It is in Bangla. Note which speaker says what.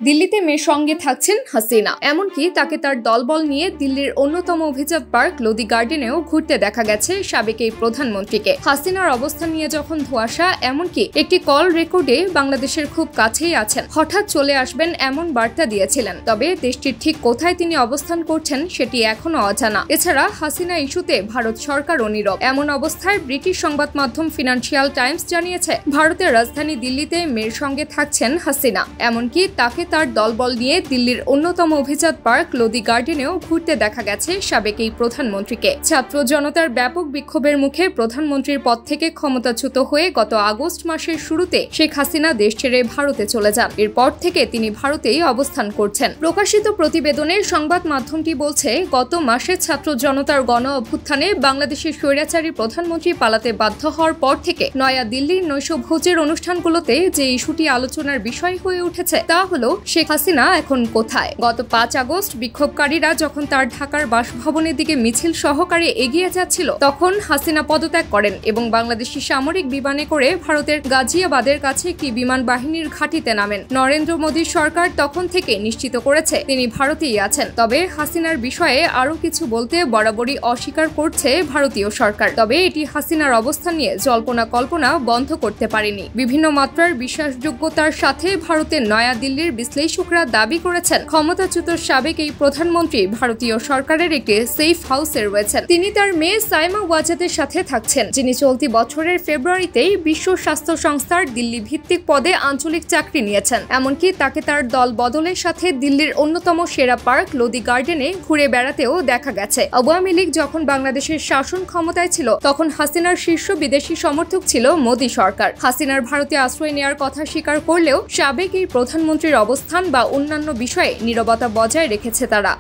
Speaker 1: দিল্লিতে মেয়ের সঙ্গে থাকছেন হাসিনা, এমনকি তাকে তার দলবল নিয়ে দিল্লির অন্যতম অভিজাত পার্ক লোদি গার্ডেনেও ঘুরতে দেখা গেছে সাবেক এই প্রধানমন্ত্রীকে। হাসিনার অবস্থান নিয়ে যখন ধোঁয়াশা, এমনকি একটি কল রেকর্ডে বাংলাদেশের খুব কাছেই আছেন, হঠাৎ চলে আসবেন এমন বার্তা দিয়েছিলেন। তবে দেশটির ঠিক কোথায় তিনি অবস্থান করছেন সেটি এখনো অজানা। এছাড়া হাসিনা ইস্যুতে ভারত সরকারও নীরব। এমন অবস্থায় ব্রিটিশ সংবাদ মাধ্যম ফিনান্সিয়াল টাইমস জানিয়েছে, ভারতের রাজধানী দিল্লিতে মেয়ের সঙ্গে থাকছেন হাসিনা, এমনকি তাকে তার দলবল নিয়ে দিল্লির অন্যতম অভিজাত পার্ক লোদি গার্ডেনেও ঘুরতে দেখা গেছে সাবেক এই প্রধানমন্ত্রীকে। ছাত্র জনতার ব্যাপক বিক্ষোভের মুখে প্রধানমন্ত্রীর পদ থেকে ক্ষমতাচ্যুত হয়ে গত আগস্ট মাসের শুরুতে শেখ হাসিনা দেশ ছেড়ে ভারতে চলে যান। এরপর থেকে তিনি ভারতেই অবস্থান করছেন। প্রকাশিত প্রতিবেদনে সংবাদ মাধ্যমটি বলছে, গত মাসে ছাত্র জনতার গণ অভ্যুত্থানে বাংলাদেশের স্বৈরাচারী প্রধানমন্ত্রী পালাতে বাধ্য হওয়ার পর থেকে নয়া দিল্লির নৈশভোজের অনুষ্ঠানগুলোতে যে ইস্যুটি আলোচনার বিষয় হয়ে উঠেছে তা হলো শেখ হাসিনা এখন কোথায়। গত 5 আগস্ট বিক্ষোভকারীরা যখন তার ঢাকার বাসভবনের দিকে মিছিল সহকারে এগিয়ে যাচ্ছিল, তখন হাসিনা পদত্যাগ করেন এবং বাংলাদেশি সামরিক বিমানে করে ভারতের গাজিয়াবাদের কাছে একটি বিমান বাহিনীর ঘাঁটিতে নামেন। নরেন্দ্র মোদীর সরকার তখন থেকে নিশ্চিত করেছে তিনি ভারতেই আছেন। তবে হাসিনার বিষয়ে আরো কিছু বলতে বরাবরই অস্বীকার করছে ভারতীয় সরকার। তবে এটি হাসিনার অবস্থান নিয়ে জল্পনা কল্পনা বন্ধ করতে পারেনি। বিভিন্ন মাত্রার বিশ্বাসযোগ্যতার সাথে ভারতের নয়া দিল্লির বিশ্লেষকরা দাবি করেছেন, ক্ষমতাচ্যুত সাবেক এই প্রধানমন্ত্রী ভারতীয় সরকারের একটি সেফ হাউসে রয়েছেন। তিনি তার মেয়ে সাইমা ওয়াজেদের সাথে থাকছেন, যিনি চলতি বছরের ফেব্রুয়ারিতেই বিশ্ব স্বাস্থ্য সংস্থার দিল্লি ভিত্তিক পদে আঞ্চলিক চাকরি নিয়েছেন। এমনকি তাকে তার দল বদলের সাথে দিল্লির অন্যতম সেরা পার্ক লোদি গার্ডেনে ঘুরে বেড়াতেও দেখা গেছে। আওয়ামী লীগ যখন বাংলাদেশের শাসন ক্ষমতায় ছিল, তখন হাসিনার শীর্ষ বিদেশি সমর্থক ছিল মোদী সরকার। হাসিনার ভারতে আশ্রয় নেওয়ার কথা স্বীকার করলেও সাবেক এই প্রধানমন্ত্রীর অবস্থান বা অন্যান্য বিষয়ে নীরবতা বজায় রেখেছে তারা।